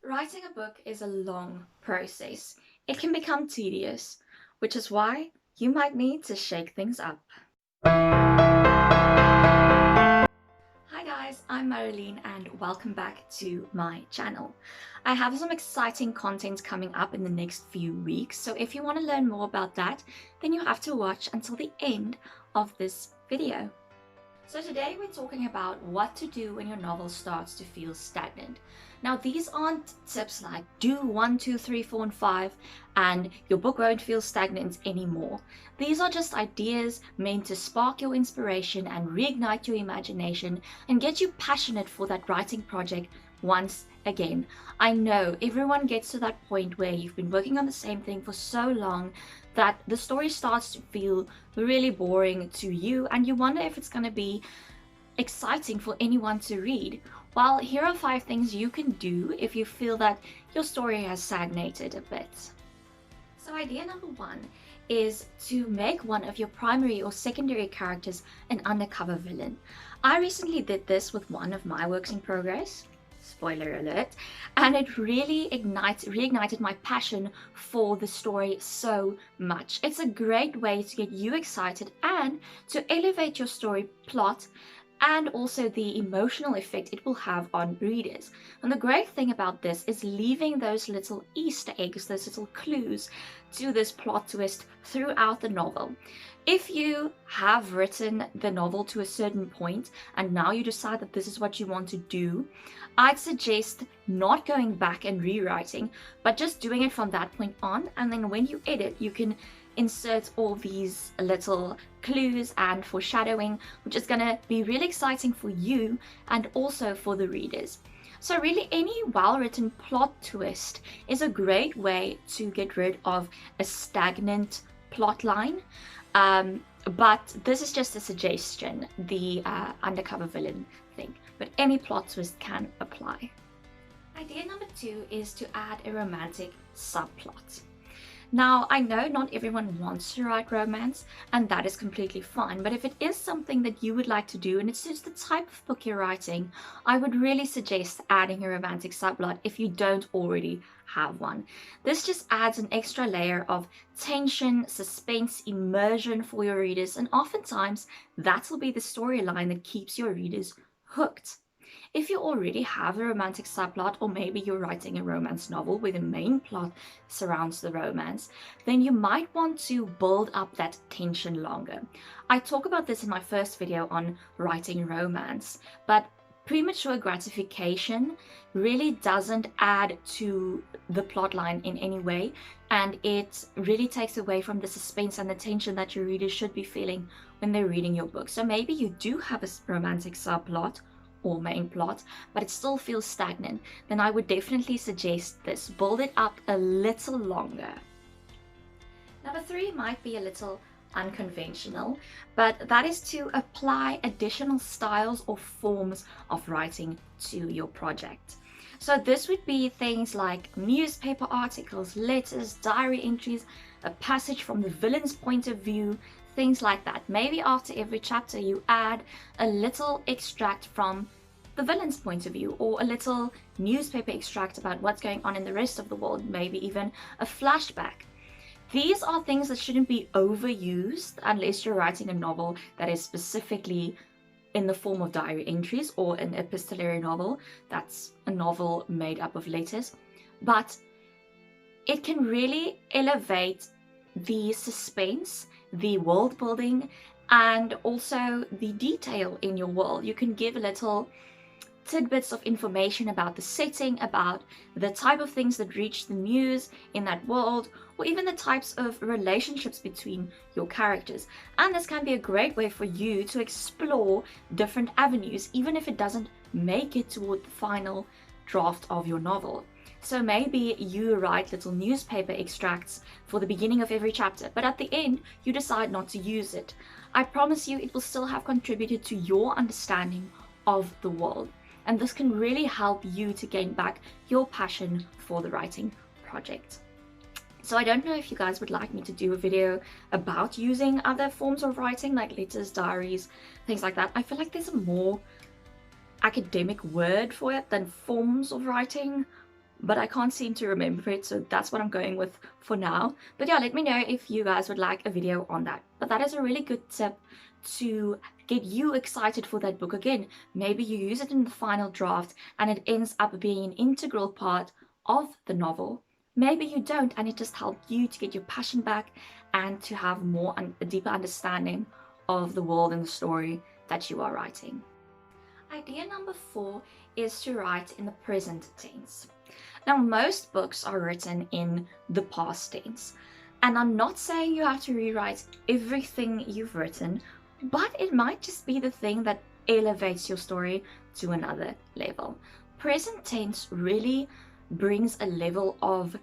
Writing a book is a long process. It can become tedious, which is why you might need to shake things up. Hi guys, I'm Marilyn and welcome back to my channel. I have some exciting content coming up in the next few weeks, so if you want to learn more about that, then you have to watch until the end of this video. So today we're talking about what to do when your novel starts to feel stagnant. Now these aren't tips like do 1, 2, 3, 4, and 5 and your book won't feel stagnant anymore. These are just ideas meant to spark your inspiration and reignite your imagination and get you passionate for that writing project once again. I know everyone gets to that point where you've been working on the same thing for so long that the story starts to feel really boring to you and you wonder if it's going to be exciting for anyone to read. Well, here are 5 things you can do if you feel that your story has stagnated a bit. So idea number 1 is to make one of your primary or secondary characters an undercover villain. I recently did this with one of my works in progress. Spoiler alert, and it really reignited my passion for the story so much. It's a great way to get you excited and to elevate your story plot and also the emotional effect it will have on readers. And the great thing about this is leaving those little Easter eggs, those little clues to this plot twist throughout the novel. If you have written the novel to a certain point and now you decide that this is what you want to do, I'd suggest not going back and rewriting, but just doing it from that point on, and then when you edit, you can insert all these little clues and foreshadowing, which is going to be really exciting for you and also for the readers. So really any well-written plot twist is a great way to get rid of a stagnant plot line. But this is just a suggestion, the undercover villain thing, but any plot twist can apply. Idea number 2 is to add a romantic subplot. Now, I know not everyone wants to write romance, and that is completely fine, but if it is something that you would like to do and it's just the type of book you're writing, I would really suggest adding a romantic subplot if you don't already have one. This just adds an extra layer of tension, suspense, immersion for your readers, and oftentimes that will be the storyline that keeps your readers hooked. If you already have a romantic subplot, or maybe you're writing a romance novel where the main plot surrounds the romance, then you might want to build up that tension longer. I talk about this in my first video on writing romance, but premature gratification really doesn't add to the plotline in any way, and it really takes away from the suspense and the tension that your readers should be feeling when they're reading your book. So maybe you do have a romantic subplot or main plot, but it still feels stagnant, then I would definitely suggest this. Build it up a little longer. Number 3 might be a little unconventional, but that is to apply additional styles or forms of writing to your project. So this would be things like newspaper articles, letters, diary entries, a passage from the villain's point of view, things like that. Maybe after every chapter you add a little extract from the villain's point of view, or a little newspaper extract about what's going on in the rest of the world, maybe even a flashback. These are things that shouldn't be overused unless you're writing a novel that is specifically in the form of diary entries, or an epistolary novel that's a novel made up of letters. But it can really elevate the suspense, the world building, and also the detail in your world. You can give a little tidbits of information about the setting, about the type of things that reach the news in that world, or even the types of relationships between your characters. And this can be a great way for you to explore different avenues, even if it doesn't make it toward the final draft of your novel. So maybe you write little newspaper extracts for the beginning of every chapter, but at the end you decide not to use it. I promise you it will still have contributed to your understanding of the world. And this can really help you to gain back your passion for the writing project. So I don't know if you guys would like me to do a video about using other forms of writing, like letters, diaries, things like that. I feel like there's a more academic word for it than forms of writing, but I can't seem to remember it, so that's what I'm going with for now. But yeah, let me know if you guys would like a video on that. But that is a really good tip to get you excited for that book again. Maybe you use it in the final draft and it ends up being an integral part of the novel. Maybe you don't, and it just helped you to get your passion back and to have a deeper understanding of the world and the story that you are writing. Idea number 4 is to write in the present tense. Now, most books are written in the past tense, and I'm not saying you have to rewrite everything you've written, but it might just be the thing that elevates your story to another level. Present tense really brings a level of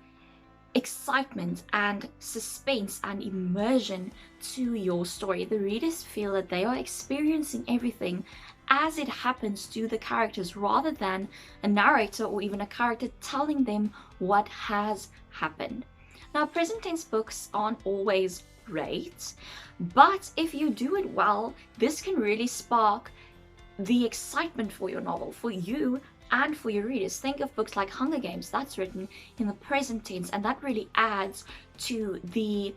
excitement and suspense and immersion to your story. The readers feel that they are experiencing everything as it happens to the characters, rather than a narrator or even a character telling them what has happened. Now, present tense books aren't always great, but if you do it well, this can really spark the excitement for your novel, for you and for your readers. Think of books like Hunger Games, that's written in the present tense, and that really adds to the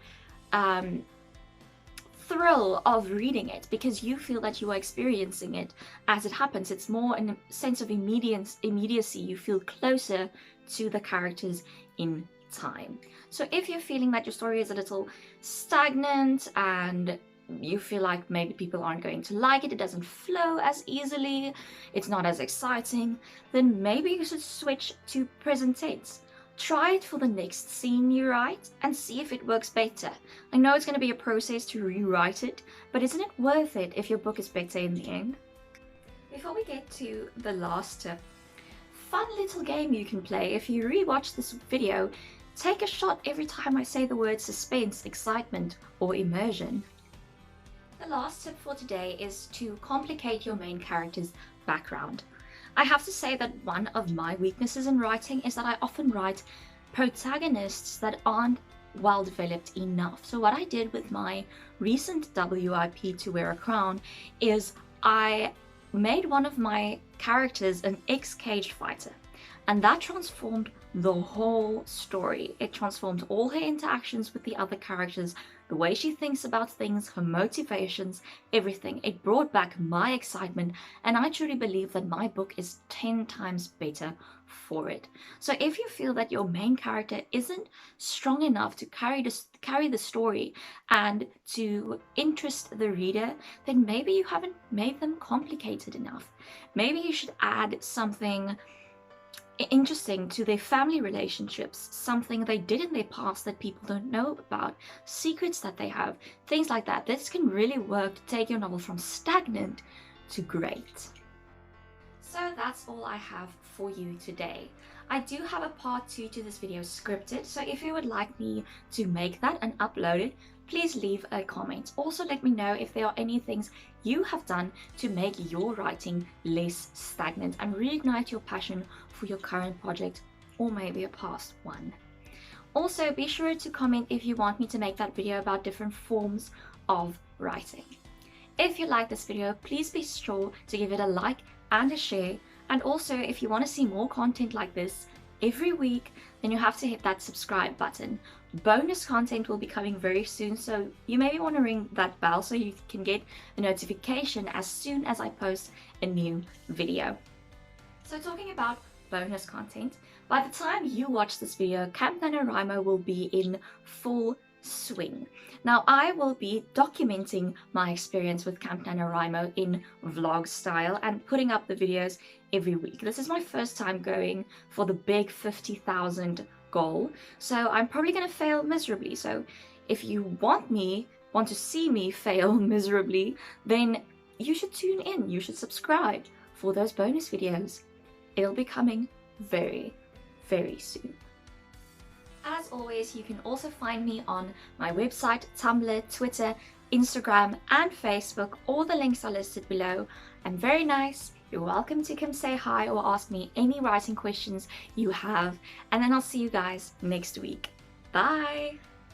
thrill of reading it, because you feel that you are experiencing it as it happens. It's more in a sense of immediacy. You feel closer to the characters in time. So if you're feeling that your story is a little stagnant and you feel like maybe people aren't going to like it, it doesn't flow as easily, it's not as exciting, then maybe you should switch to present tense. Try it for the next scene you write and see if it works better. I know it's going to be a process to rewrite it, but isn't it worth it if your book is better in the end? Before we get to the last tip, fun little game you can play. If you rewatch this video, take a shot every time I say the word suspense, excitement, or immersion. The last tip for today is to complicate your main character's background. I have to say that one of my weaknesses in writing is that I often write protagonists that aren't well developed enough. So what I did with my recent WIP To Wear a Crown is I made one of my characters an ex-cage fighter, and that transformed the whole story. It transformed all her interactions with the other characters, the way she thinks about things, her motivations, everything. It brought back my excitement, and I truly believe that my book is 10 times better for it. So if you feel that your main character isn't strong enough to carry the story and to interest the reader, then maybe you haven't made them complicated enough. Maybe you should add something interesting to their family relationships, something they did in their past that people don't know about, secrets that they have, things like that. This can really work to take your novel from stagnant to great. So that's all I have for you today. I do have a part 2 to this video scripted, so if you would like me to make that and upload it, please leave a comment. Also, let me know if there are any things you have done to make your writing less stagnant and reignite your passion for your current project or maybe a past one. Also, be sure to comment if you want me to make that video about different forms of writing. If you like this video, please be sure to give it a like and a share. And also, if you want to see more content like this every week, then you have to hit that subscribe button. Bonus content will be coming very soon, so you maybe want to ring that bell so you can get a notification as soon as I post a new video. So talking about bonus content, by the time you watch this video, Camp NaNoWriMo will be in full swing. Now, I will be documenting my experience with Camp NaNoWriMo in vlog style and putting up the videos every week. This is my first time going for the big 50,000 goal, so I'm probably going to fail miserably. So if you want to see me fail miserably, then you should tune in, you should subscribe for those bonus videos. It'll be coming very, very soon. As always, you can also find me on my website, Tumblr, Twitter, Instagram, and Facebook. All the links are listed below. I'm very nice. You're welcome to come say hi or ask me any writing questions you have. And then I'll see you guys next week. Bye!